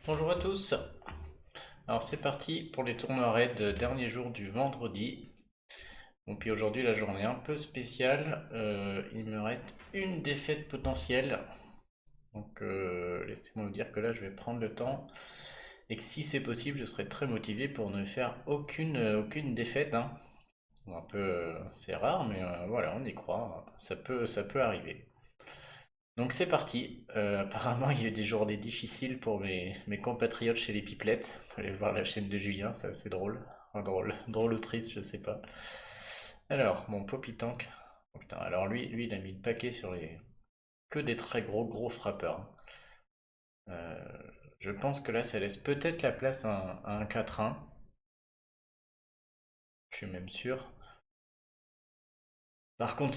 Bonjour à tous. Alors c'est parti pour les tournois raid dernier jour du vendredi. Bon puis aujourd'hui la journée est un peu spéciale. Il me reste une défaite potentielle. Donc laissez-moi vous dire que là je vais prendre le temps et que si c'est possible je serai très motivé pour ne faire aucune défaite, hein. Bon, un peu c'est rare mais voilà on y croit. Ça peut arriver. Donc c'est parti. Apparemment, il y a eu des journées difficiles pour mes compatriotes chez les Pipelettes. Faut aller voir la chaîne de Julien, c'est assez drôle. Enfin, drôle, drôle ou triste, je sais pas. Alors, mon Poppy Tank. Oh, putain, alors lui, il a mis le paquet sur les que des très gros frappeurs. Euh, je pense que là, ça laisse peut-être la place à un 4-1. Je suis même sûr. Par contre,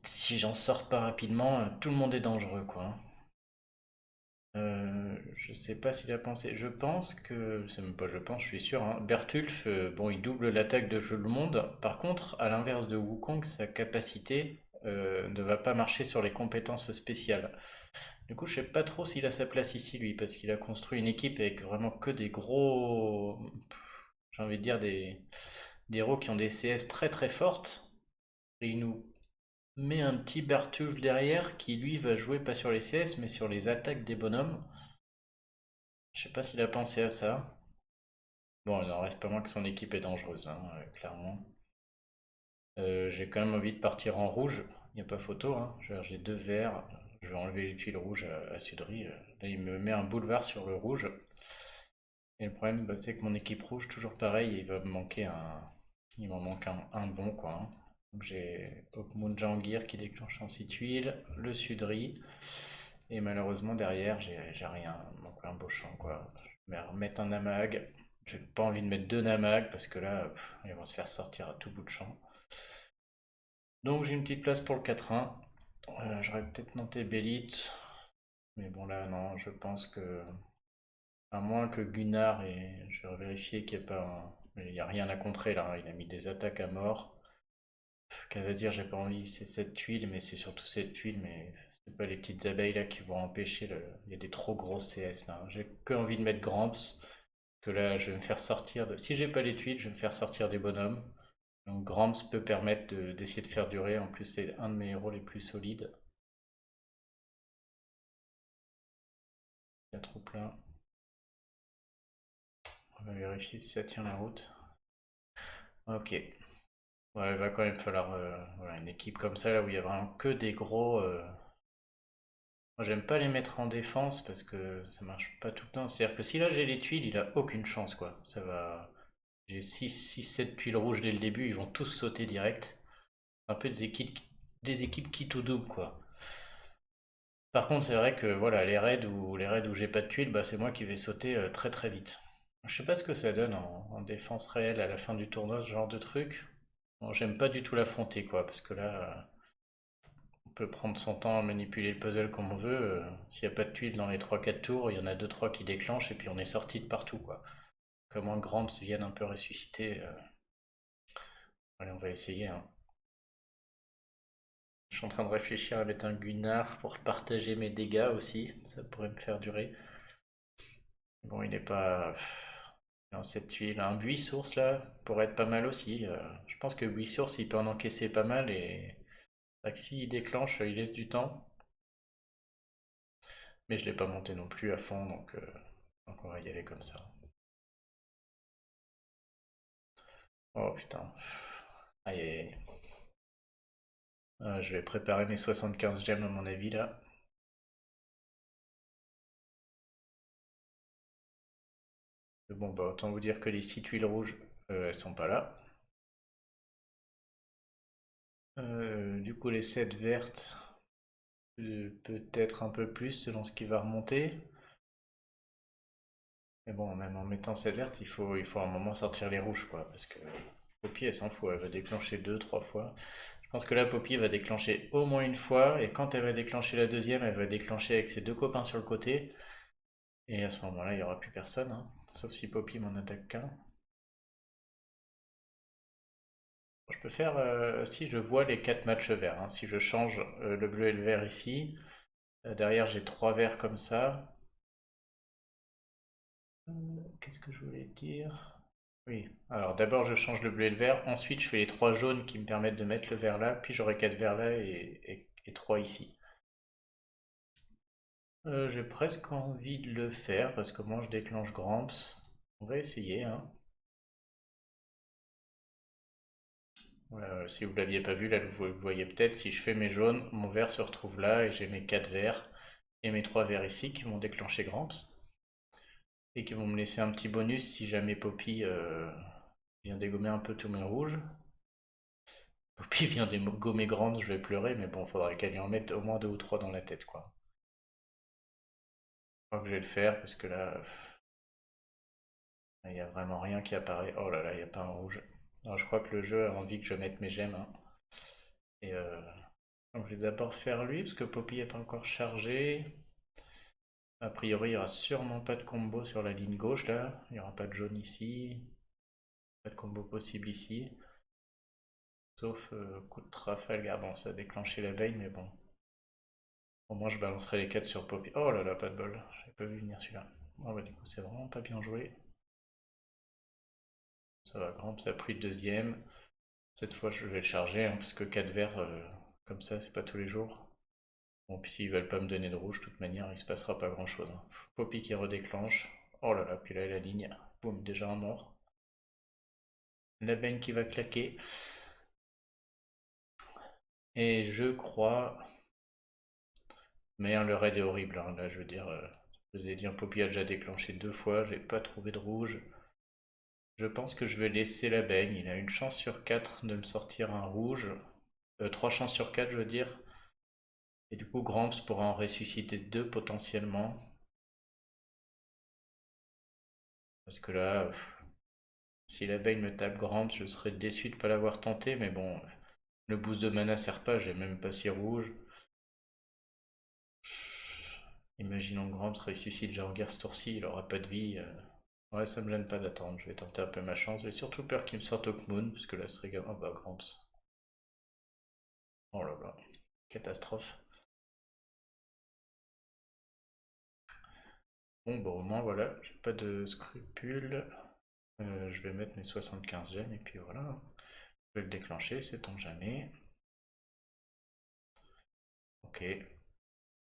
si j'en sors pas rapidement, tout le monde est dangereux, quoi. Je sais pas s'il a pensé. Je pense que, c'est même pas je pense, je suis sûr, hein. Bertulf, bon, il double l'attaque de tout le monde. Par contre, à l'inverse de Wukong, sa capacité ne va pas marcher sur les compétences spéciales. Du coup, je sais pas trop s'il a sa place ici, lui, parce qu'il a construit une équipe avec vraiment que des gros, j'ai envie de dire des héros qui ont des CS très fortes. Et il nous met un petit Bertulf derrière qui, lui, va jouer pas sur les CS, mais sur les attaques des bonhommes. Je sais pas s'il a pensé à ça. Bon, il n'en reste pas moins que son équipe est dangereuse, hein, clairement. J'ai quand même envie de partir en rouge. Il n'y a pas photo, hein. J'ai deux verts. Je vais enlever les tuiles rouges à Sudry. Là, il me met un boulevard sur le rouge. Et le problème, bah, c'est que mon équipe rouge, toujours pareil, il va me manquer un. Il m'en manque un bon, quoi, hein. Donc j'ai Hawkmoon Jangir qui déclenche en 6 tuiles, le Sudry. Et malheureusement, derrière, j'ai rien. Il manque un beau champ, quoi. Je vais remettre un Namag. J'ai pas envie de mettre deux Namag parce que là, ils vont se faire sortir à tout bout de champ. Donc j'ai une petite place pour le 4-1. J'aurais peut-être noté Belit. Mais bon, là, non, je pense que. À moins que Gunnar, et je vais vérifier qu'il n'y a pas il n'y a rien à contrer là, hein. Il a mis des attaques à mort. Qu'à va dire, j'ai pas envie, c'est cette tuile, mais c'est surtout cette tuile, mais c'est pas les petites abeilles là qui vont empêcher le. Il y a des trop grosses CS là, hein. J'ai que envie de mettre Gramps, que là je vais me faire sortir de. Si j'ai pas les tuiles, je vais me faire sortir des bonhommes. Donc Gramps peut permettre d'essayer de faire durer. En plus, c'est un de mes héros les plus solides. Il y a trop plein. On va vérifier si ça tient la route. Ok. Ouais, il va quand même falloir voilà, une équipe comme ça là où il y a vraiment que des gros. Moi, j'aime pas les mettre en défense parce que ça marche pas tout le temps. C'est-à-dire que si là j'ai les tuiles, il a aucune chance quoi. Ça va. J'ai 7 tuiles rouges dès le début, ils vont tous sauter direct. Un peu des équipes qui tout double quoi. Par contre, c'est vrai que voilà, les raids où j'ai pas de tuiles, bah, c'est moi qui vais sauter très vite. Je sais pas ce que ça donne en défense réelle à la fin du tournoi, ce genre de truc. Bon, j'aime pas du tout l'affronter quoi, parce que là, on peut prendre son temps à manipuler le puzzle comme on veut. S'il n'y a pas de tuiles dans les trois quatre tours, il y en a deux trois qui déclenchent et puis on est sorti de partout quoi. Comment Gramps vienne un peu ressusciter. Allez, on va essayer, hein. Je suis en train de réfléchir à mettre un Gunnar pour partager mes dégâts aussi. Ça pourrait me faire durer. Bon, il n'est pas. Dans cette tuile, un buis source là pourrait être pas mal aussi. Je pense que buis source il peut en encaisser pas mal et Taxi il déclenche, il laisse du temps. Mais je l'ai pas monté non plus à fond donc on va y aller comme ça. Oh putain. Aïe aïe aïe. Je vais préparer mes 75 gemmes à mon avis là. Mais bon bah autant vous dire que les 6 tuiles rouges, elles sont pas là. Du coup les 7 vertes, peut-être un peu plus selon ce qui va remonter. Mais bon, même en mettant 7 vertes, il faut à un moment sortir les rouges quoi. Parce que Poppy elle s'en fout, elle va déclencher deux, trois fois. Je pense que là Poppy va déclencher au moins une fois. Et quand elle va déclencher la deuxième, elle va déclencher avec ses deux copains sur le côté. Et à ce moment-là, il n'y aura plus personne, hein. Sauf si Poppy m'en attaque qu'un. Je peux faire, si je vois les 4 matchs verts, hein. Si je change le bleu et le vert ici, derrière j'ai 3 verts comme ça. Qu'est-ce que je voulais dire? Oui, alors d'abord je change le bleu et le vert, ensuite je fais les 3 jaunes qui me permettent de mettre le vert là, puis j'aurai 4 verts là et 3 ici. J'ai presque envie de le faire parce que moi je déclenche Gramps. On va essayer, hein. Voilà, si vous ne l'aviez pas vu, là vous le voyez peut-être, si je fais mes jaunes, mon vert se retrouve là et j'ai mes 4 verts et mes 3 verts ici qui vont déclencher Gramps et qui vont me laisser un petit bonus si jamais Poppy vient dégommer un peu tous mes rouges. Poppy vient dégommer Gramps, je vais pleurer, mais bon, faudrait qu'elle y en mette au moins 2 ou 3 dans la tête, quoi. Je crois que je vais le faire parce que là, il n'y a vraiment rien qui apparaît. Oh là là, il n'y a pas un rouge. Alors, je crois que le jeu a envie que je mette mes gemmes, hein. Et donc je vais d'abord faire lui parce que Poppy n'est pas encore chargé. A priori, il n'y aura sûrement pas de combo sur la ligne gauche là. Il n'y aura pas de jaune ici. Pas de combo possible ici. Sauf coup de Trafalgar. Bon, ça a déclenché l'abeille, mais bon. Au moins, je balancerai les 4 sur Poppy. Oh là là, pas de bol. J'avais pas vu venir celui-là. Oh bah, du coup, c'est vraiment pas bien joué. Ça va, Gramps a pris le deuxième. Cette fois, je vais le charger, hein, parce que 4 verts, comme ça, c'est pas tous les jours. Bon, puis s'ils veulent pas me donner de rouge, de toute manière, il se passera pas grand-chose, hein. Poppy qui redéclenche. Oh là là, puis là, la ligne. Boum, déjà un mort. La benne qui va claquer. Et je crois... Mais hein, le raid est horrible, hein. Là, je veux dire... je vous ai dit, Poppy a déjà déclenché 2 fois, j'ai pas trouvé de rouge. Je pense que je vais laisser la baigne. Il a une chance sur 4 de me sortir un rouge. 3 chances sur 4, je veux dire. Et du coup, Gramps pourra en ressusciter 2 potentiellement. Parce que là, si la baigne me tape Gramps, je serais déçu de ne pas l'avoir tenté. Mais bon, le boost de mana sert pas, j'ai même pas 6 rouges. Imaginons que Gramps ressuscite Jargar ce tour-ci, il aura pas de vie. Ouais, ça me gêne pas d'attendre, je vais tenter un peu ma chance. J'ai surtout peur qu'il me sorte Hawkmoon, parce que là, ce serait... Oh bah, Gramps. Oh là là, catastrophe. Bon, bah au moins, voilà, j'ai pas de scrupules. Je vais mettre mes 75 gemmes, et puis voilà. Je vais le déclencher, sait-on jamais. Ok.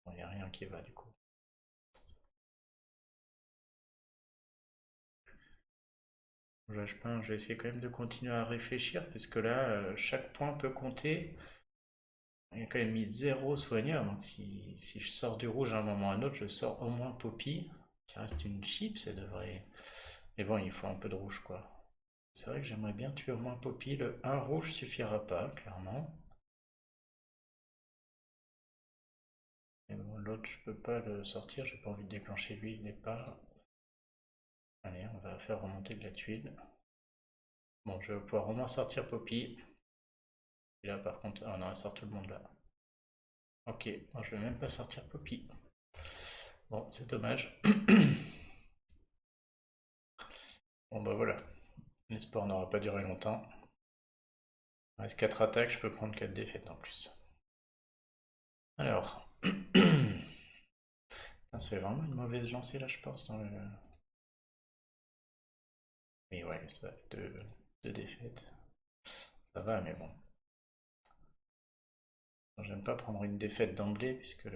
Bon, il n'y a rien qui va, du coup. Je vais essayer quand même de continuer à réfléchir, parce que là, chaque point peut compter. Il y a quand même mis 0 soigneur, donc si je sors du rouge à un moment ou à un autre, je sors au moins Poppy, qui reste une chip, ça devrait... Mais bon, il faut un peu de rouge, quoi. C'est vrai que j'aimerais bien tuer au moins Poppy. Le 1 rouge suffira pas, clairement. Mais bon, l'autre, je peux pas le sortir, j'ai pas envie de déclencher lui, il n'est pas... Allez, on va faire remonter de la tuile. Bon, je vais pouvoir au moins sortir Poppy. Et là, par contre, ah non, elle sort tout le monde là. Ok, moi je vais même pas sortir Poppy. Bon, c'est dommage. Bon bah voilà, l'espoir n'aura pas duré longtemps. Il reste 4 attaques, je peux prendre 4 défaites en plus. Alors, ça fait vraiment une mauvaise lancée là, je pense, dans le... Oui, ouais, ça va être 2 défaites. Ça va, mais bon. J'aime pas prendre une défaite d'emblée, puisque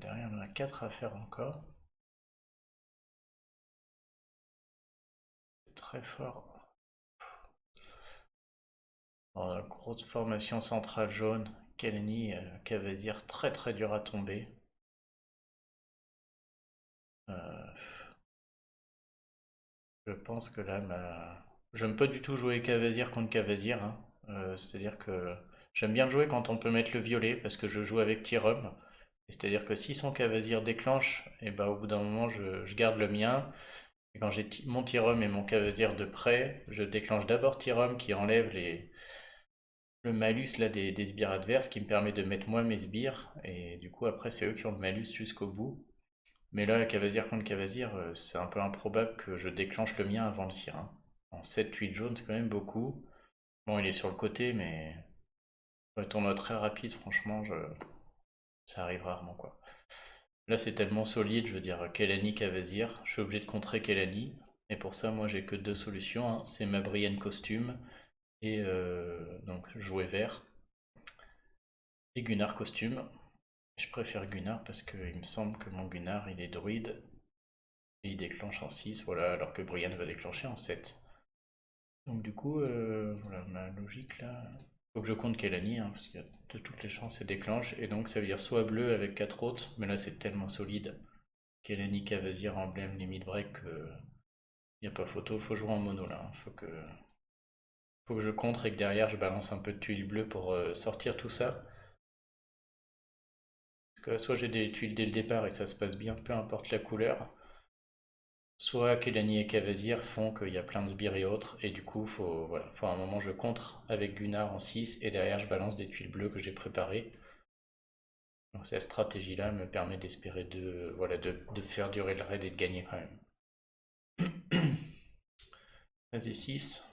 derrière on en a 4 à faire encore. C'est très fort. Bon, grosse formation centrale jaune. Kalani, Cavazir, très très dur à tomber. Euh, je pense que là, j'aime pas du tout jouer Cavazir contre Cavazir, hein. C'est-à-dire que j'aime bien jouer quand on peut mettre le violet, parce que je joue avec Tyrum. C'est-à-dire que si son Cavazir déclenche, et ben au bout d'un moment, je garde le mien. Et quand j'ai mon Tyrum et mon Cavazir de près, je déclenche d'abord Tyrum qui enlève le malus là, des sbires adverses, qui me permet de mettre moi mes sbires. Et du coup, après, c'est eux qui ont le malus jusqu'au bout. Mais là, Cavazir contre Cavazir, c'est un peu improbable que je déclenche le mien avant le sien, hein. En 7-8 jaunes, c'est quand même beaucoup. Bon, il est sur le côté, mais un tournoi très rapide, franchement, ça arrive rarement, quoi. Là, c'est tellement solide, je veux dire, Kelani, Cavazir, je suis obligé de contrer Kelani. Et pour ça, moi, j'ai que deux solutions, hein. C'est ma Brienne costume et donc jouer vert. Et Gunnar costume. Je préfère Gunnar parce qu'il me semble que mon Gunnar, il est druide. Et il déclenche en 6, voilà, alors que Brienne va déclencher en 7. Donc du coup, voilà, ma logique là... Faut que je compte Kelani, hein, parce qu'il y a de toutes les chances, elle déclenche. Et donc ça veut dire soit bleu avec 4 autres, mais là c'est tellement solide. Kelani, Cavazir, emblème, limit break, il n'y a pas photo, faut jouer en mono là. Faut que je contre et que derrière je balance un peu de tuiles bleues pour sortir tout ça. Parce que soit j'ai des tuiles dès le départ et ça se passe bien, peu importe la couleur. Soit Kelani et Cavazir font qu'il y a plein de sbires et autres, et du coup, voilà, faut à un moment je contre avec Gunnar en 6, et derrière je balance des tuiles bleues que j'ai préparées. Donc cette stratégie-là me permet d'espérer voilà, de faire durer le raid et de gagner quand même. Vas-y, 6.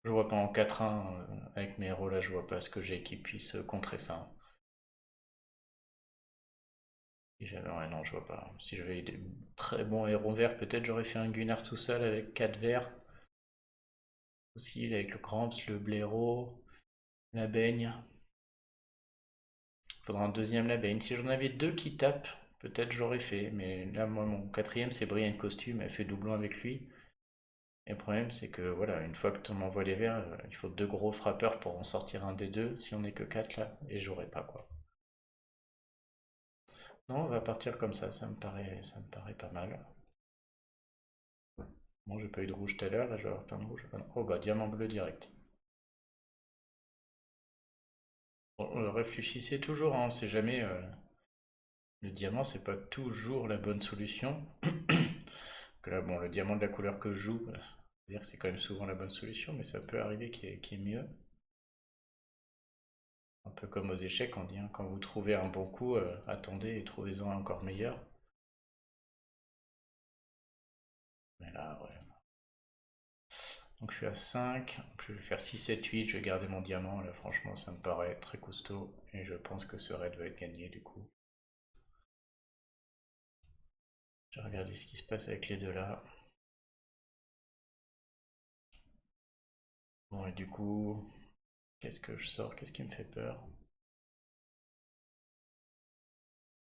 Je vois pas en 4-1 avec mes héros là, je vois pas ce que j'ai qui puisse contrer ça. Si j'avais, ouais, non, je vois pas. Si j'avais des très bons héros verts, peut-être j'aurais fait un Gunnar tout seul avec 4 verts. Aussi, avec le Cramps, le blaireau, la baigne. Faudra un deuxième la baigne. Si j'en avais deux qui tapent, peut-être j'aurais fait. Mais là, moi, mon quatrième, c'est Brian Costume. Elle fait doublon avec lui. Et le problème, c'est que voilà, une fois que tu m'envoies les verts, il faut deux gros frappeurs pour en sortir un des deux. Si on n'est que 4 là, et j'aurais pas quoi. Non, on va partir comme ça me paraît pas mal. Bon, j'ai pas eu de rouge tout à l'heure, là je vais avoir plein de rouge. Ah non. Oh bah diamant bleu direct. Bon, réfléchissez toujours, hein, on sait jamais. Le diamant, c'est pas toujours la bonne solution. Que là, bon, le diamant de la couleur que je joue, dire que c'est quand même souvent la bonne solution, mais ça peut arriver qu'il y ait mieux. Un peu comme aux échecs, on dit, hein, quand vous trouvez un bon coup, attendez et trouvez-en un encore meilleur. Mais là, ouais. Donc je suis à 5, je vais faire 6, 7, 8, je vais garder mon diamant, là franchement ça me paraît très costaud, et je pense que ce raid va être gagné du coup. Je vais regarder ce qui se passe avec les deux là. Bon et du coup, qu'est-ce que je sors? Qu'est-ce qui me fait peur?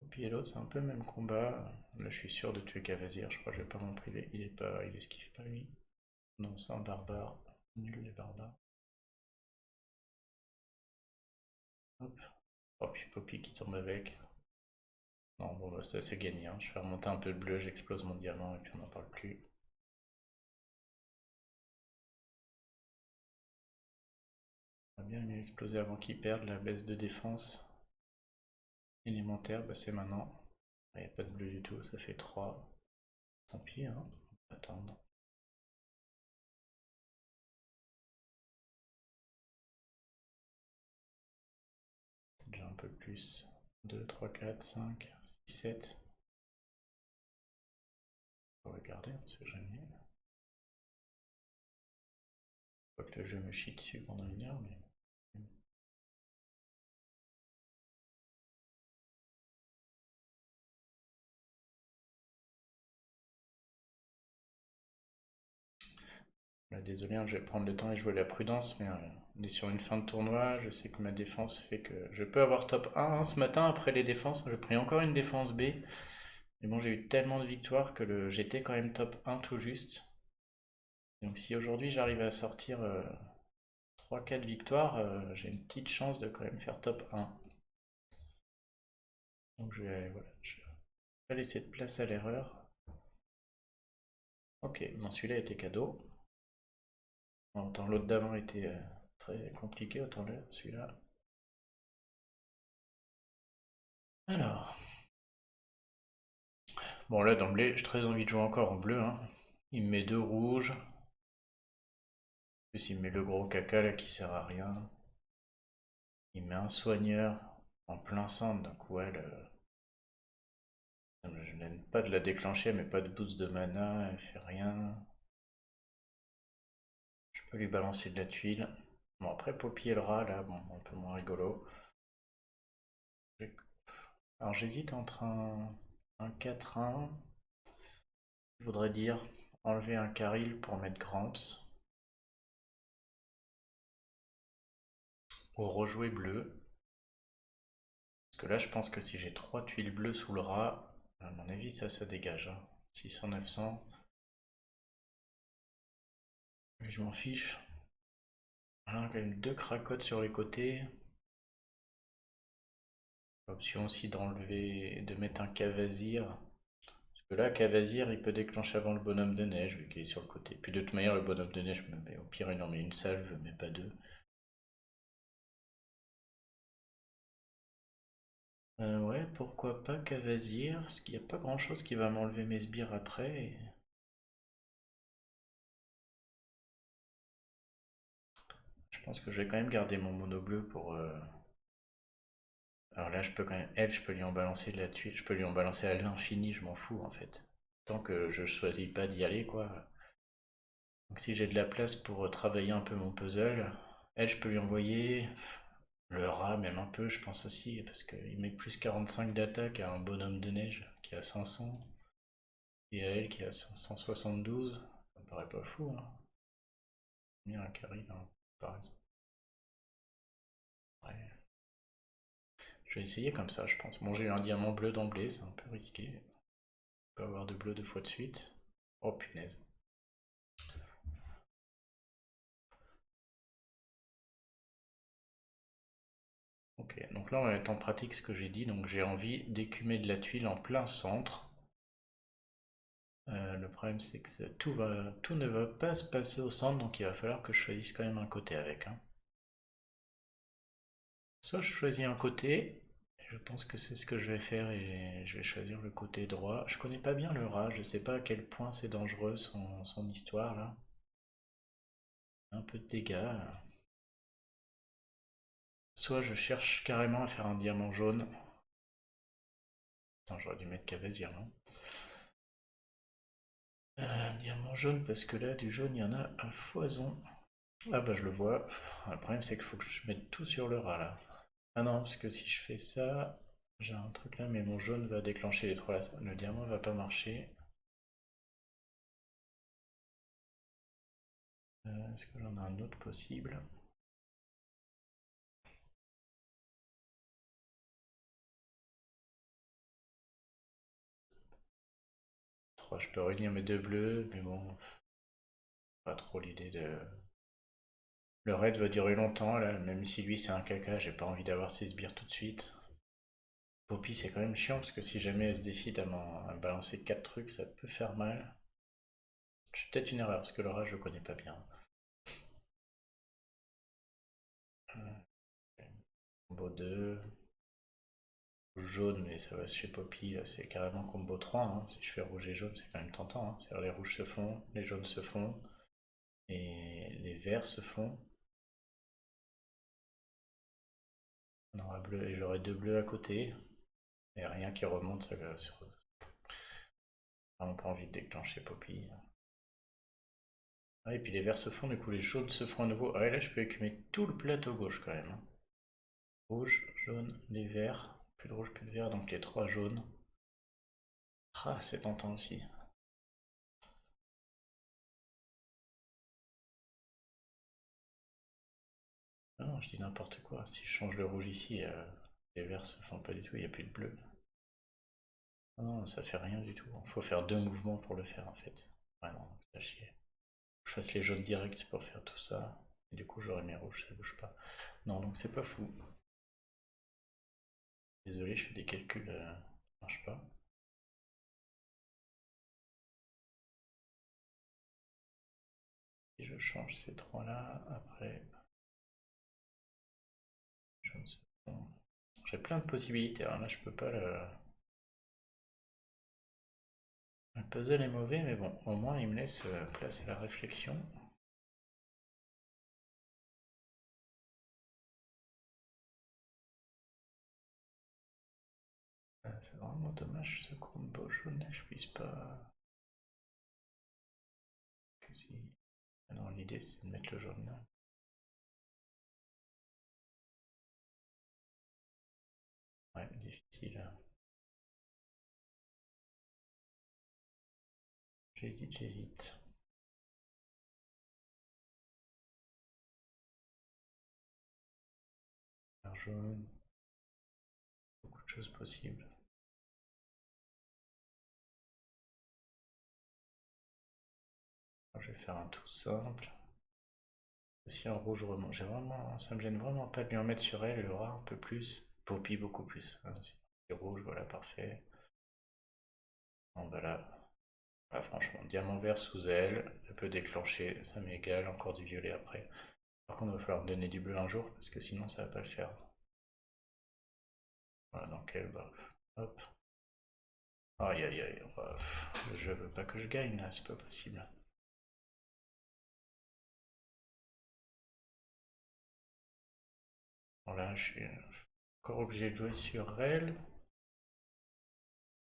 Poppy et l'autre c'est un peu le même combat. Là je suis sûr de tuer Cavazir, je crois que je vais pas m'en priver. Il esquive pas lui. Non c'est un barbare. Nul les barbares. Hop. Oh puis Poppy qui tombe avec. Non bon bah ça c'est gagné, hein. Je vais remonter un peu de bleu, j'explose mon diamant et puis on n'en parle plus. J'aurais bien aimé exploser avant qu'il perde la baisse de défense élémentaire, bah c'est maintenant. Il n'y a pas de bleu du tout, ça fait 3. Tant pis, hein. On va attendre. C'est déjà un peu plus. 2, 3, 4, 5, 6, 7. On va regarder, on sait jamais. Faut que le jeu me chie dessus pendant une heure, mais... Là, désolé, hein, je vais prendre le temps et jouer la prudence, mais on est sur une fin de tournoi. Je sais que ma défense fait que je peux avoir top 1 hein, ce matin après les défenses. J'ai pris encore une défense B. Mais bon, j'ai eu tellement de victoires que j'étais quand même top 1 tout juste. Donc si aujourd'hui j'arrive à sortir 3-4 victoires, j'ai une petite chance de quand même faire top 1. Donc voilà, je vais pas laisser de place à l'erreur. Ok, bon celui-là était cadeau. Autant l'autre d'avant était très compliqué, autant celui-là. Alors, bon là d'emblée, j'ai très envie de jouer encore en bleu, hein. Il me met deux rouges. En plus il me met le gros caca là qui sert à rien. Il met un soigneur en plein centre, donc ouais, je n'aime pas de la déclencher, mais pas de boost de mana, elle fait rien. Je peux lui balancer de la tuile. Bon après Poppy et le rat là, bon, un peu moins rigolo. Alors j'hésite entre un 4-1, je voudrais dire enlever un caril pour mettre Gramps, ou rejouer bleu. Parce que là je pense que si j'ai 3 tuiles bleues sous le rat, à mon avis ça dégage. 600-900. Mais je m'en fiche. Voilà, quand même 2 cracottes sur les côtés. Option aussi d'enlever, de mettre un Cavazir. Parce que là, Cavazir, il peut déclencher avant le bonhomme de neige, vu qu'il est sur le côté. Puis de toute manière, le bonhomme de neige, au pire, il en met une salve, mais pas deux. Ouais, pourquoi pas Cavazir, parce qu'il n'y a pas grand chose qui va m'enlever mes sbires après. Je pense que je vais quand même garder mon mono bleu pour. Alors là, je peux quand même. Elle, je peux lui en balancer de la tuile, je peux lui en balancer à l'infini, je m'en fous en fait. Tant que je choisis pas d'y aller, quoi. Donc si j'ai de la place pour travailler un peu mon puzzle, elle, je peux lui envoyer le rat, même un peu, je pense aussi, parce qu'il met plus 45 d'attaque à un bonhomme de neige qui a 500, et à elle qui a 572. Ça me paraît pas fou, hein. Bien un carry, hein, par exemple. Ouais. Je vais essayer comme ça, je pense. Bon, j'ai eu un diamant bleu d'emblée, c'est un peu risqué. Pas avoir de bleu deux fois de suite. Oh punaise. Ok, donc là on va mettre en pratique ce que j'ai dit. Donc j'ai envie d'écumer de la tuile en plein centre. Le problème c'est que tout ne va pas se passer au centre, donc il va falloir que je choisisse quand même un côté avec, hein. Soit je choisis un côté, et je pense que c'est ce que je vais faire et je vais choisir le côté droit. Je connais pas bien le rat, je sais pas à quel point c'est dangereux son histoire là. Un peu de dégâts. Soit je cherche carrément à faire un diamant jaune. Attends, j'aurais dû mettre Cavazir, non? Diamant jaune, parce que là, du jaune, il y en a à foison. Ah bah je le vois. Le problème, c'est qu'il faut que je mette tout sur le rat, là. Ah non, parce que si je fais ça, j'ai un truc là, mais mon jaune va déclencher les trois là. Le diamant va pas marcher. Est-ce que j'en ai un autre possible? Je peux réunir mes deux bleus, mais bon, pas trop l'idée de... Le raid va durer longtemps, là, même si lui c'est un caca, j'ai pas envie d'avoir ses sbires tout de suite. Poppy c'est quand même chiant, parce que si jamais elle se décide à balancer 4 trucs, ça peut faire mal. C'est peut-être une erreur, parce que le rat je le connais pas bien. Combo 2, jaune, mais ça va chez Poppy, là c'est carrément combo 3, hein. Si je fais rouge et jaune, c'est quand même tentant, hein. C'est-à-dire les rouges se font, les jaunes se font, et les verts se font. On aura bleu, et j'aurai deux bleus à côté, et rien qui remonte, ça va sur... Vraiment pas envie de déclencher Poppy. Ah, et puis les verts se font, du coup les jaunes se font à nouveau. Ah ouais, là je peux écumer tout le plateau gauche quand même, hein. Rouge, jaune, les verts, plus de rouge, plus de vert, donc les trois jaunes. Ah, c'est tentant aussi. Ah non, je dis n'importe quoi. Si je change le rouge ici, les verts se font pas du tout, il n'y a plus de bleu. Ah non, ça fait rien du tout. Il faut faire deux mouvements pour le faire en fait. Ouais, non, ça chier. Je fasse les jaunes directs pour faire tout ça. Et du coup, j'aurai mes rouges, ça bouge pas. Non, donc c'est pas fou. Désolé, je fais des calculs, ça marche pas. Si je change ces trois-là, après, je ne sais pas. J'ai plein de possibilités, hein. Là je peux pas le... Le puzzle est mauvais, mais bon, au moins il me laisse place à la réflexion. C'est vraiment dommage ce combo jaune, je puisse pas... Que si... Ah non, l'idée c'est de mettre le jaune là. Ouais, difficile. J'hésite. Vert jaune. Beaucoup de choses possibles. Alors, je vais faire un tout simple. Aussi un rouge roman. Ça me gêne vraiment pas de lui en mettre sur elle, aura un peu plus. Poppy beaucoup plus. C'est rouge, voilà, parfait. Bon, voilà. Ah, franchement, diamant vert sous elle, elle peut déclencher, ça m'est égal, encore du violet après. Par contre, il va falloir me donner du bleu un jour, parce que sinon ça va pas le faire. Voilà, donc elle, bah, hop. Aïe aïe aïe, bah, le jeu veut pas que je gagne là, c'est pas possible. Voilà, je suis encore obligé de jouer sur elle.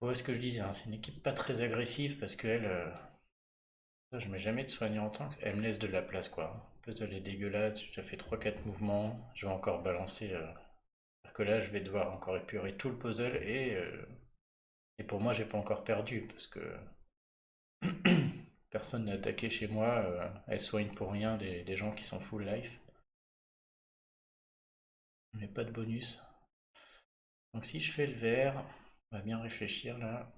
Ouais, ce que je disais, hein, c'est une équipe pas très agressive, parce qu'elle, je mets jamais de soignant en tank, elle me laisse de la place quoi. Puzzle est dégueulasse, j'ai déjà fait 3-4 mouvements, je vais encore balancer. Que là, je vais devoir encore épurer tout le puzzle et pour moi, j'ai pas encore perdu parce que personne n'a attaqué chez moi. Elle soigne pour rien des gens qui sont full life. Mais pas de bonus. Donc si je fais le vert, on va bien réfléchir là.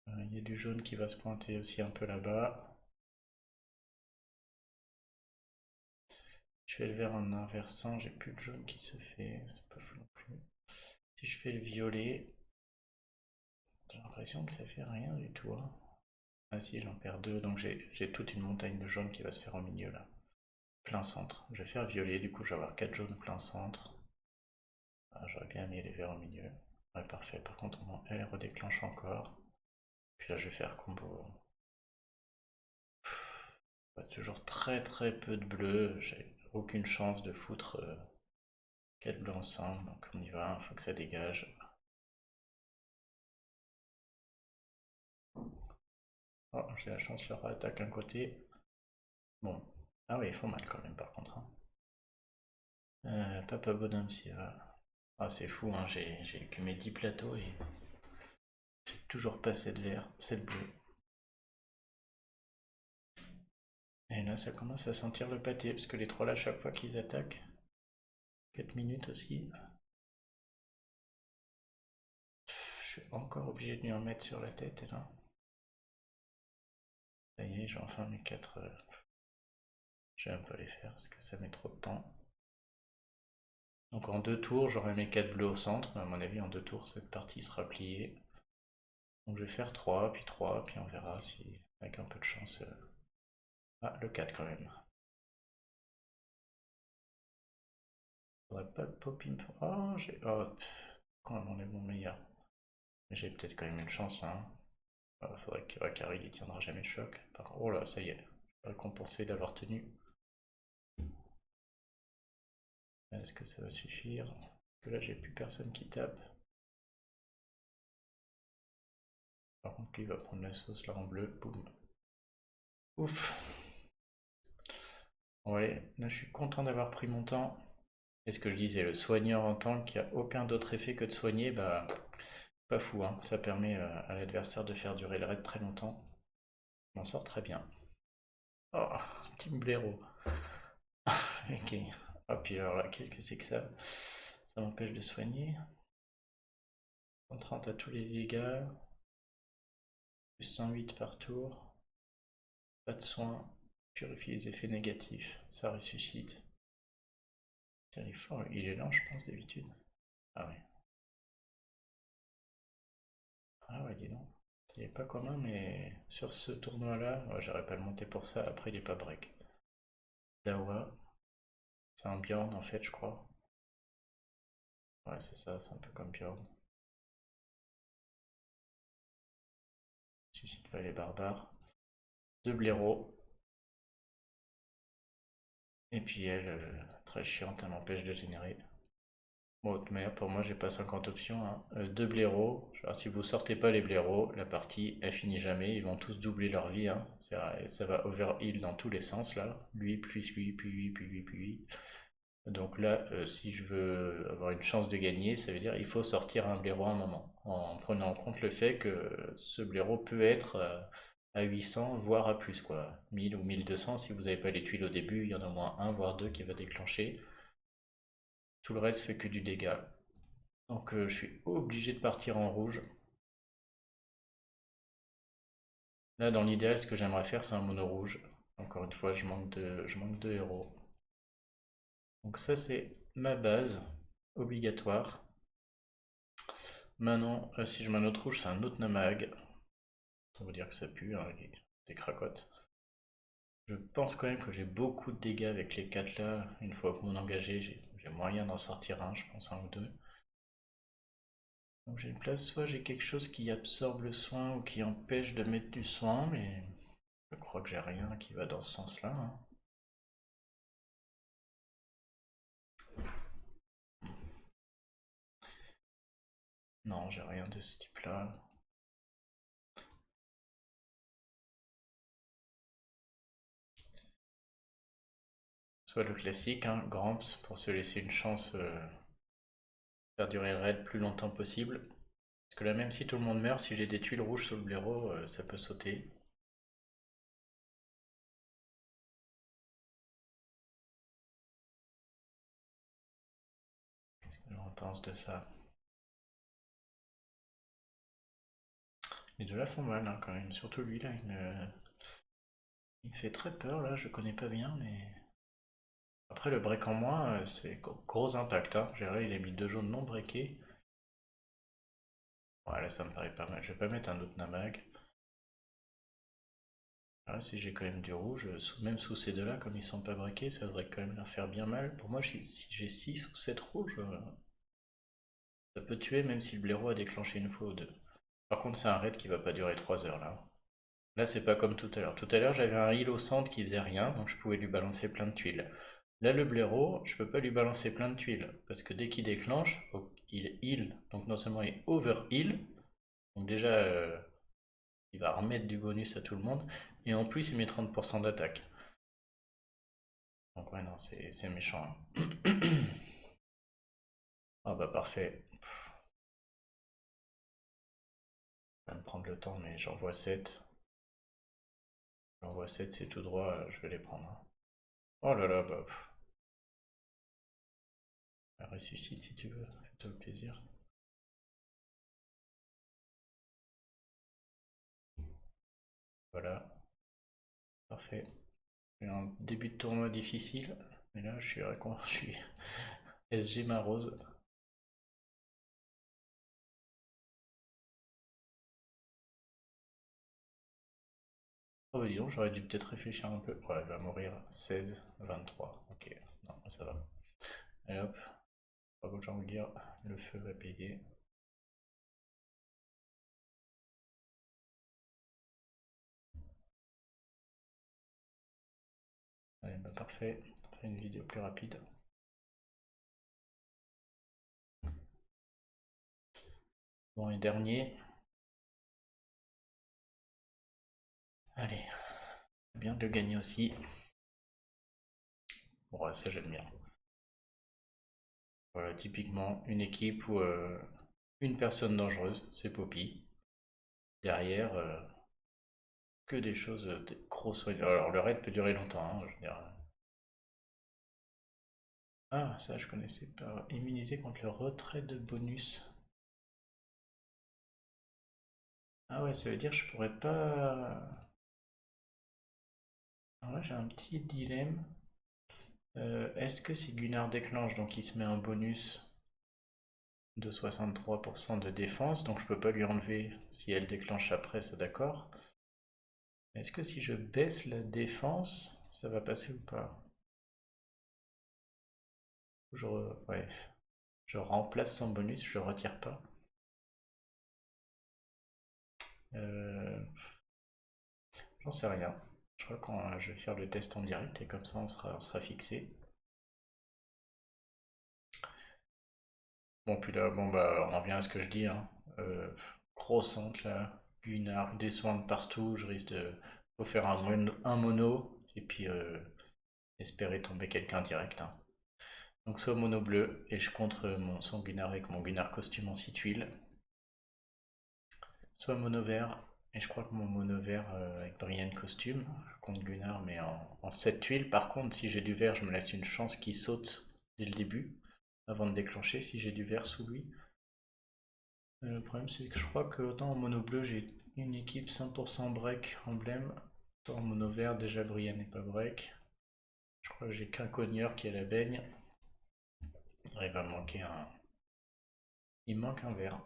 Il y a du jaune qui va se pointer aussi un peu là-bas. Je fais le vert en inversant, j'ai plus de jaune qui se fait. C'est pas fou non plus. Si je fais le violet, j'ai l'impression que ça fait rien du tout, hein. Ah si, j'en perds deux, donc j'ai toute une montagne de jaune qui va se faire au milieu là. Plein centre. Je vais faire violet, du coup je vais avoir 4 jaunes plein centre. Ah, j'aurais bien mis les verts au milieu. Ouais, parfait. Par contre, elle redéclenche encore. Puis là, je vais faire combo. Ouais, toujours très très peu de bleu. J'ai aucune chance de foutre 4 bleus ensemble. Donc on y va, il faut que ça dégage. Oh, j'ai la chance, leur attaque un côté. Bon. Ah oui, il faut mal quand même par contre, hein. Papa Bonhomme s'y va. Ah, c'est fou, hein. J'ai que mes 10 plateaux et j'ai toujours pas 7 verts, 7 bleus. Et là, ça commence à sentir le pâté, parce que les trolls, à chaque fois qu'ils attaquent, 4 minutes aussi, je suis encore obligé de lui en mettre sur la tête, et là. Ça y est, j'ai enfin mes 4. Je vais un peu les faire, parce que ça met trop de temps. Donc en 2 tours, j'aurai mes 4 bleus au centre, mais à mon avis, en 2 tours, cette partie sera pliée. Donc je vais faire 3, puis on verra si, avec un peu de chance... Ah, le 4 quand même. Faudrait pas que Poppy me... Oh, j'ai... Oh, quand même, on est mon meilleur. Mais j'ai peut-être quand même une chance là, hein. Faudrait que Carrie il tiendra jamais le choc. Oh là, ça y est, je vais récompenser d'avoir tenu. Est-ce que ça va suffire? Parce que là, j'ai plus personne qui tape. Par contre, lui va prendre la sauce là en bleu. Boum. Ouf. Ouais, là, je suis content d'avoir pris mon temps. Et ce que je disais, le soigneur en tank qui a aucun d'autre effet que de soigner, bah, pas fou, hein. Ça permet à l'adversaire de faire durer le raid très longtemps. On en sort très bien. Oh, Team blaireau. Ok. Ah, puis alors là, qu'est-ce que c'est que ça? Ça m'empêche de soigner. 130 à tous les dégâts. Plus 108 par tour. Pas de soins. Purifie les effets négatifs. Ça ressuscite. Tiens, il est fort. Il est lent, je pense, d'habitude. Ah ouais. Ah ouais, dis donc. Il est pas commun, mais sur ce tournoi-là, ouais, j'aurais pas le monter pour ça. Après, il est pas break. Dawa. C'est un Bjorn, en fait, je crois. Ouais, c'est ça, c'est un peu comme Bjorn. Suscite pas les barbares. Deux blaireaux. Et puis elle, très chiante, elle m'empêche de générer. Bon, mais pour moi, j'ai pas 50 options, hein. Deux blaireaux. Alors, si vous sortez pas les blaireaux, la partie, elle finit jamais. Ils vont tous doubler leur vie, hein. Ça va overheal dans tous les sens, là. Lui, puis lui, puis lui, puis lui, puis lui. Donc là, si je veux avoir une chance de gagner, ça veut dire il faut sortir un blaireau à un moment, en prenant en compte le fait que ce blaireau peut être à 800, voire à plus, quoi. 1000 ou 1200, si vous n'avez pas les tuiles au début, il y en a au moins un, voire deux qui va déclencher. Tout le reste fait que du dégât. Donc je suis obligé de partir en rouge. Là, dans l'idéal, ce que j'aimerais faire, c'est un mono rouge. Encore une fois, je manque de héros. Donc ça, c'est ma base obligatoire. Maintenant, si je mets un autre rouge, c'est un autre Namag. Ça veut dire que ça pue, hein, des cracottes. Je pense quand même que j'ai beaucoup de dégâts avec les 4 là. Une fois que mon engagé, j'ai moyen d'en sortir un, je pense un ou deux. Donc j'ai une place, soit j'ai quelque chose qui absorbe le soin ou qui empêche de mettre du soin, mais je crois que j'ai rien qui va dans ce sens-là, hein. Non, j'ai rien de ce type-là. Soit le classique, hein, Gramps, pour se laisser une chance faire durer le raid plus longtemps possible. Parce que là, même si tout le monde meurt, si j'ai des tuiles rouges sur le blaireau, ça peut sauter. Qu'est-ce que j'en pense de ça? Les deux là font mal, hein, quand même. Surtout lui, là, il me fait très peur, là. Je connais pas bien, mais... Après, le break en moins, c'est gros impact, hein. J'ai là, il a mis 2 jaunes non breakés. Ouais, là, ça me paraît pas mal. Je vais pas mettre un autre Namag. Là, si j'ai quand même du rouge, même sous ces deux-là, comme ils sont pas breakés, ça devrait quand même leur faire bien mal. Pour moi, si j'ai 6 ou 7 rouges, ça peut tuer même si le blaireau a déclenché une fois ou deux. Par contre, c'est un raid qui va pas durer 3 heures, là. Là, c'est pas comme tout à l'heure. Tout à l'heure, j'avais un heal au centre qui faisait rien, donc je pouvais lui balancer plein de tuiles. Là, le blaireau, je peux pas lui balancer plein de tuiles, parce que dès qu'il déclenche, il heal. Donc non seulement il over heal, donc déjà, il va remettre du bonus à tout le monde, et en plus, il met 30% d'attaque. Donc ouais, non, c'est méchant, hein. Ah bah parfait. Je vais me prendre le temps, mais j'en vois 7. J'en vois 7, c'est tout droit, je vais les prendre, hein. Oh là là, bah... ressuscite si tu veux, fais-toi plaisir. Voilà, parfait. J'ai un début de tournoi difficile, mais là je suis SG Marose. Oh bah dis donc, j'aurais dû peut-être réfléchir un peu. Ouais, il va mourir 16, 23. Ok, non, ça va. Allez hop, bravo, j'ai envie de dire, le feu va payer. Allez, bah parfait, on fait une vidéo plus rapide. Bon, et dernier. Allez, bien de le gagner aussi. Bon, ouais, ça j'aime bien. Voilà, typiquement une équipe où une personne dangereuse, c'est Poppy. Derrière, que des choses, des gros soins. Alors le raid peut durer longtemps, hein, je veux dire. Ah, ça je connaissais pas. Immunisé contre le retrait de bonus. Ah ouais, ça veut dire que je pourrais pas. Alors là j'ai un petit dilemme. Est-ce que si Gunnar déclenche, donc il se met un bonus de 63% de défense, donc je peux pas lui enlever si elle déclenche après, c'est d'accord. Est-ce que si je baisse la défense, ça va passer ou pas? Ouais, je remplace son bonus, je retire pas. Euh, J'en sais rien. Je crois que je vais faire le test en direct et comme ça on sera fixé. Bon, puis là, bon bah on en revient à ce que je dis, hein. Gros centre là, Gunnar, des soins de partout, je risque de faut faire un mono et puis espérer tomber quelqu'un direct, hein. Donc soit mono bleu et je contre son Gunnar avec mon Gunnar costume en 6 tuiles, soit mono vert Et je crois que mon mono vert avec Brienne costume, je compte Gunnar, mais en 7 tuiles. Par contre, si j'ai du vert, je me laisse une chance qu'il saute dès le début, avant de déclencher, si j'ai du vert sous lui. Le problème, c'est que je crois que autant en mono bleu, j'ai une équipe 100% break emblème, autant en mono vert, déjà Brienne n'est pas break. Je crois que j'ai qu'un cogneur qui est la baigne. Il va me manquer un. Il me manque un vert.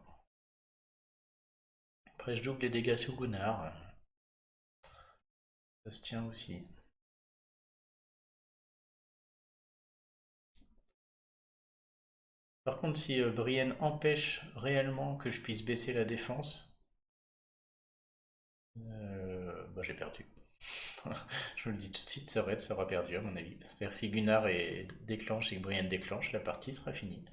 Après, je double les dégâts sur Gunnar. Ça se tient aussi. Par contre, si Brienne empêche réellement que je puisse baisser la défense, bah, j'ai perdu. Je vous le dis tout de suite, ça aura perdu à mon avis. C'est-à-dire si Gunnar déclenche et que Brienne déclenche, la partie sera finie.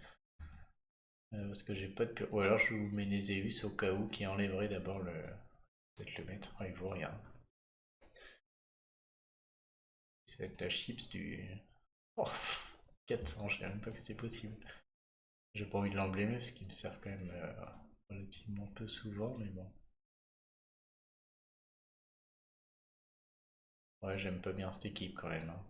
Parce que j'ai pas de... Ou alors je vous mets Nézéus au cas où qui enlèverait d'abord le... Peut-être le mettre. Ah, il vaut rien. C'est avec la chips du... Oh, 400, je savais même pas que c'était possible. J'ai pas envie de l'emblémer parce qu'il me sert quand même relativement peu souvent, mais bon. Ouais, j'aime pas bien cette équipe quand même, hein.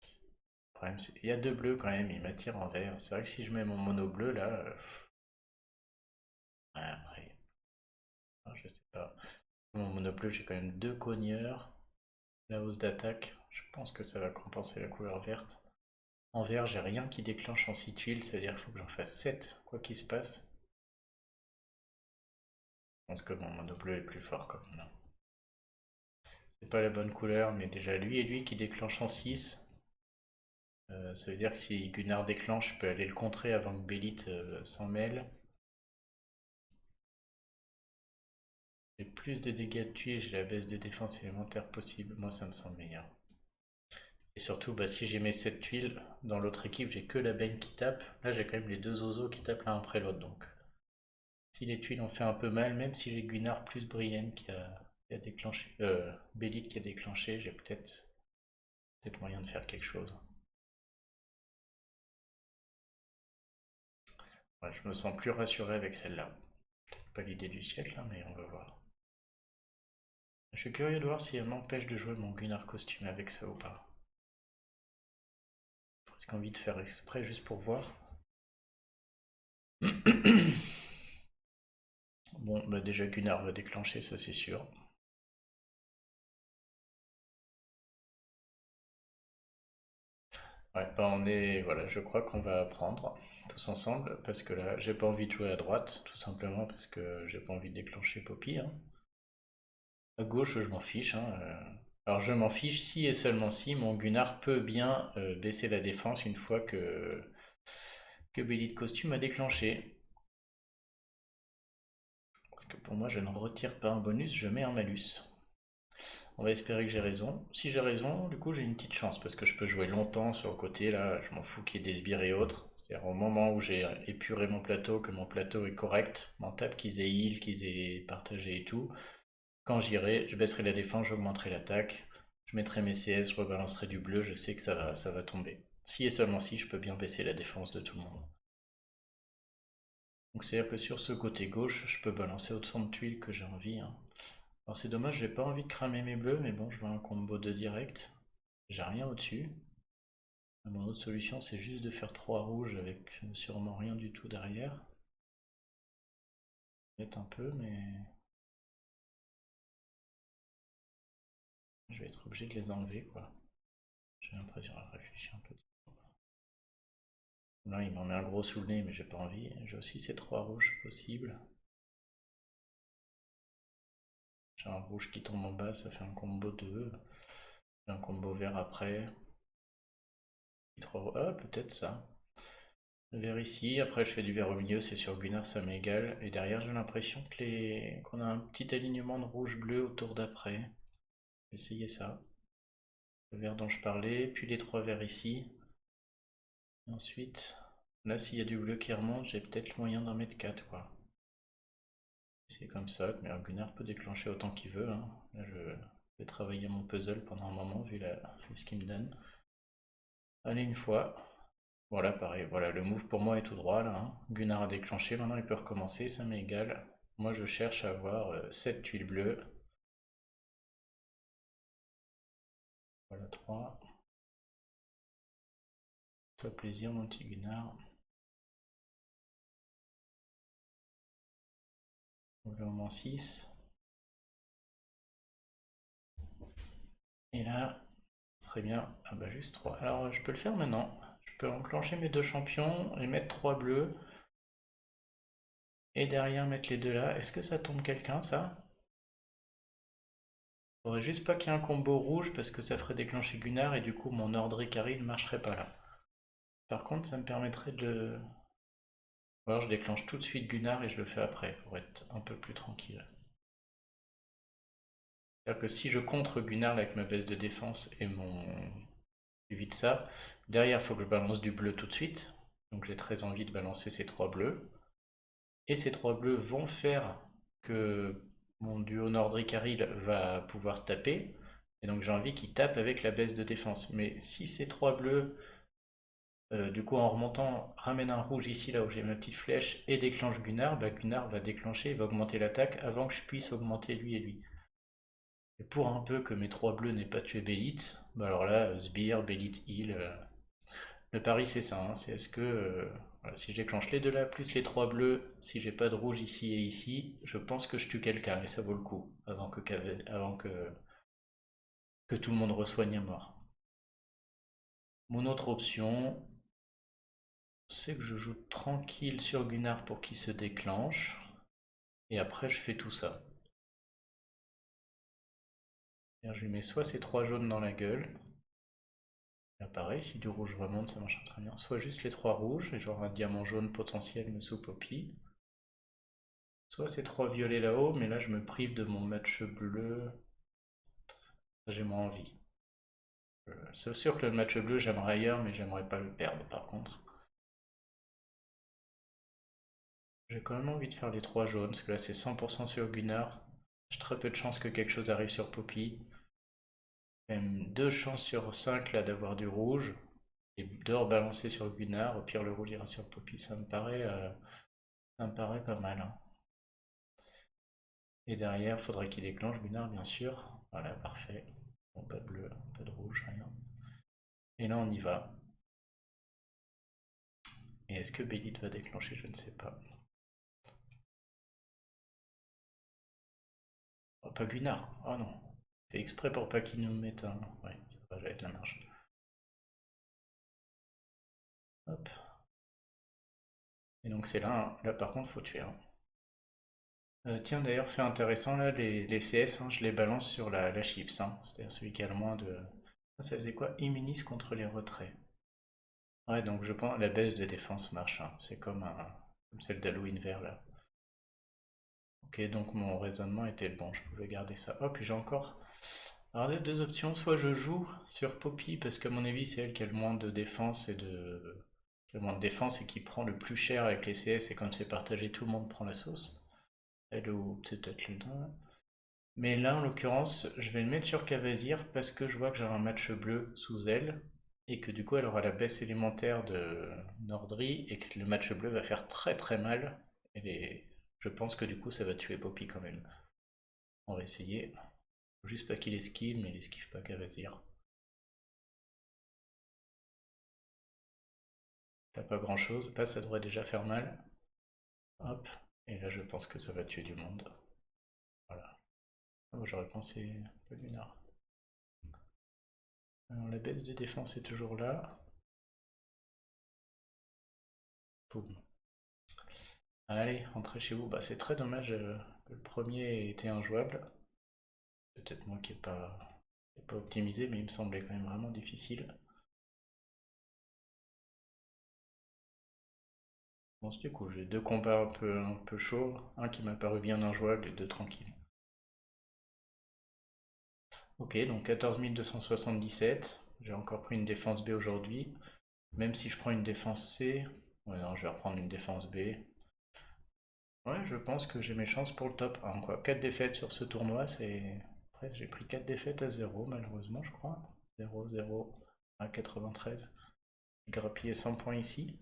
Le problème, il y a deux bleus quand même, ils m'attirent en vert. C'est vrai que si je mets mon mono bleu là, ouais, après, je sais pas. Mon mono bleu, j'ai quand même deux cogneurs. La hausse d'attaque, je pense que ça va compenser la couleur verte. En vert, j'ai rien qui déclenche en 6 tuiles, c'est-à-dire qu'il faut que j'en fasse 7, quoi qu'il se passe. Je pense que mon mono bleu est plus fort quand même. C'est pas la bonne couleur, mais déjà lui et lui qui déclenchent en 6. Ça veut dire que si Gunnar déclenche, je peux aller le contrer avant que Bélite s'en mêle. J'ai plus de dégâts de tuiles, j'ai la baisse de défense élémentaire possible. Moi, ça me semble meilleur. Et surtout, bah, si j'ai mes 7 tuiles, dans l'autre équipe, j'ai que la baigne qui tape. Là, j'ai quand même les deux oiseaux qui tapent l'un après l'autre. Donc, si les tuiles ont fait un peu mal, même si j'ai Gunnar plus Brienne qui a déclenché, Bélite qui a déclenché, j'ai peut-être moyen de faire quelque chose. Ouais, je me sens plus rassuré avec celle-là. Peut-être pas l'idée du siècle, hein, mais on va voir. Je suis curieux de voir si elle m'empêche de jouer mon Gunnar costume avec ça ou pas. J'ai presque envie de faire exprès juste pour voir. Bon, bah déjà Gunnar va déclencher, ça c'est sûr. Ouais, bah on est, voilà, je crois qu'on va apprendre tous ensemble parce que là, j'ai pas envie de jouer à droite, tout simplement parce que j'ai pas envie de déclencher Poppy, hein. À gauche, je m'en fiche, hein. Alors je m'en fiche si et seulement si mon Gunnar peut bien baisser la défense une fois que Belly de costume a déclenché. Parce que pour moi, je ne retire pas un bonus, je mets un malus. On va espérer que j'ai raison. Si j'ai raison, du coup, j'ai une petite chance parce que je peux jouer longtemps sur le côté. Là, je m'en fous qu'il y ait des sbires et autres. C'est-à-dire au moment où j'ai épuré mon plateau, que mon plateau est correct, m'en tape qu'ils aient heal, qu'ils aient partagé et tout. Quand j'irai, je baisserai la défense, j'augmenterai l'attaque, je mettrai mes CS, je rebalancerai du bleu, je sais que ça va tomber. Si et seulement si, je peux bien baisser la défense de tout le monde. Donc c'est-à-dire que sur ce côté gauche, je peux balancer autant de tuiles que j'ai envie, hein. Alors c'est dommage, j'ai pas envie de cramer mes bleus, mais bon, je veux un combo de direct. J'ai rien au-dessus. Mon autre solution, c'est juste de faire 3 rouges avec sûrement rien du tout derrière. Peut-être un peu, mais je vais être obligé de les enlever, quoi. J'ai l'impression de réfléchir un peu. Là, il m'en met un gros sous le nez, mais j'ai pas envie. J'ai aussi ces 3 rouges possibles. J'ai un rouge qui tombe en bas, ça fait un combo 2. Un combo vert après. Ah, peut-être ça. Le vert ici, après je fais du vert au milieu, c'est sur Gunnar, ça m'égale. Et derrière, j'ai l'impression qu'on a un petit alignement de rouge-bleu autour d'après. Essayez ça. Le vert dont je parlais, puis les 3 verts ici. Et ensuite, là, s'il y a du bleu qui remonte, j'ai peut-être moyen d'en mettre 4, quoi. C'est comme ça, mais Gunnar peut déclencher autant qu'il veut, hein. Là, je vais travailler mon puzzle pendant un moment, vu ce qu'il me donne. Allez, une fois. Voilà, pareil. Voilà, le move pour moi est tout droit, là, hein. Gunnar a déclenché, maintenant il peut recommencer, ça m'est égal. Moi, je cherche à avoir 7 tuiles bleues. Voilà 3. Toi plaisir, mon petit Gunnar. On veut au moins 6. Et là, ce serait bien. Ah bah juste 3. Alors, je peux le faire maintenant. Je peux enclencher mes 2 champions et mettre 3 bleus. Et derrière, mettre les 2 là. Est-ce que ça tombe quelqu'un, ça? Faudrait juste pas qu'il y ait un combo rouge parce que ça ferait déclencher Gunnar et du coup mon ordre Ikari ne marcherait pas là. Par contre, ça me permettrait de... Ou alors je déclenche tout de suite Gunnar et je le fais après pour être un peu plus tranquille. C'est-à-dire que si je contre Gunnar avec ma baisse de défense et mon suivi de ça, derrière il faut que je balance du bleu tout de suite. Donc j'ai très envie de balancer ces 3 bleus. Et ces 3 bleus vont faire que mon duo Nordric-Aril va pouvoir taper. Et donc j'ai envie qu'il tape avec la baisse de défense. Mais si ces 3 bleus, du coup en remontant, ramènent un rouge ici là où j'ai ma petite flèche et déclenche Gunnar, bah Gunnar va déclencher, il va augmenter l'attaque avant que je puisse augmenter lui et lui. Et pour un peu que mes 3 bleus n'aient pas tué Bélite, bah alors là, Sbire, Bélite, Heal, le pari c'est ça, hein, c'est est-ce que voilà, si je déclenche les 2 là, plus les 3 bleus, si j'ai pas de rouge ici et ici, je pense que je tue quelqu'un et ça vaut le coup, avant que tout le monde resoigne à mort. Mon autre option, c'est que je joue tranquille sur Gunnar pour qu'il se déclenche, et après je fais tout ça. Je lui mets soit ces 3 jaunes dans la gueule, là pareil, si du rouge remonte ça marche très bien, soit juste les 3 rouges, et j'aurai un diamant jaune potentiel mais sous Poppy. Soit ces 3 violets là-haut, mais là je me prive de mon match bleu. J'ai moins envie. C'est sûr que le match bleu j'aimerais ailleurs, mais j'aimerais pas le perdre par contre. J'ai quand même envie de faire les 3 jaunes, parce que là c'est 100% sur Gunnar. J'ai très peu de chances que quelque chose arrive sur Poppy. Même 2 chances sur 5 là d'avoir du rouge. Et 2 rebalancés sur Gunnar, au pire le rouge ira sur Poppy, ça me paraît pas mal, hein. Et derrière, il faudrait qu'il déclenche Gunnar bien sûr. Voilà, parfait. Bon, pas de bleu, pas de rouge, rien. Et là on y va. Et est-ce que Bélite va déclencher? Je ne sais pas. Oh, pas Gunnar. Oh non. Fait exprès pour pas qu'il nous mette un... Ouais, ça va, être la marche. Hop. Et donc c'est là, hein. Là par contre faut tuer, hein. Tiens d'ailleurs fait intéressant là, les CS, hein, je les balance sur la chips, hein. C'est-à-dire celui qui a le moins de... Ça faisait quoi? Immunis contre les retraits. Ouais, donc je pense la baisse de défense marche, hein. C'est comme celle d'Halloween vert là. Ok, donc mon raisonnement était bon, je pouvais garder ça. Oh, puis j'ai encore... Alors, il y a 2 options, soit je joue sur Poppy, parce qu'à mon avis, c'est elle qui a le moins de défense et qui a le moins de défense et qui prend le plus cher avec les CS, et comme c'est partagé, tout le monde prend la sauce. Elle ou peut-être le don. Mais là, en l'occurrence, je vais le mettre sur Cavazir parce que je vois que j'ai un match bleu sous elle, et que du coup, elle aura la baisse élémentaire de Nordri, et que le match bleu va faire très très mal. Je pense que du coup, ça va tuer Poppy quand même. On va essayer. Faut juste pas qu'il esquive, mais il esquive pas Cavazir. Là, pas grand chose. Là, ça devrait déjà faire mal. Hop. Et là, je pense que ça va tuer du monde. Voilà. Oh, j'aurais pensé un peu Lunar. Alors, la baisse de défense est toujours là. Boum. Allez, rentrez chez vous. Bah, c'est très dommage que le premier ait été injouable. C'est peut-être moi qui n'ai pas optimisé, mais il me semblait quand même vraiment difficile. Bon, du coup, j'ai 2 combats un peu chauds. Un qui m'a paru bien injouable et 2 tranquilles. Ok, donc 14 277. J'ai encore pris une défense B aujourd'hui. Même si je prends une défense C. Ouais, non, je vais reprendre une défense B. Ouais, je pense que j'ai mes chances pour le top 1, quoi. 4 défaites sur ce tournoi, c'est... Après, j'ai pris 4 défaites à 0, malheureusement, je crois. 0, 0 à 93. J'ai grappillé 100 points ici.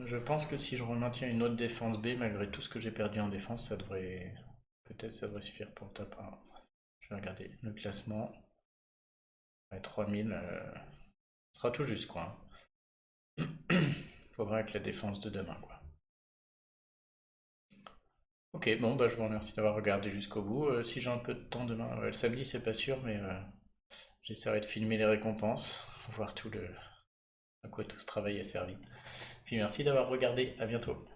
Je pense que si je maintiens une autre défense B, malgré tout ce que j'ai perdu en défense, ça devrait. Peut-être ça devrait suffire pour le top 1. Je vais regarder le classement. Ouais, 3000, ce sera tout juste quoi. Faudra avec la défense de demain quoi. Ok, bon bah je vous remercie d'avoir regardé jusqu'au bout. Si j'ai un peu de temps demain, le samedi c'est pas sûr, mais j'essaierai de filmer les récompenses, voir à quoi tout ce travail a servi. Puis merci d'avoir regardé, à bientôt.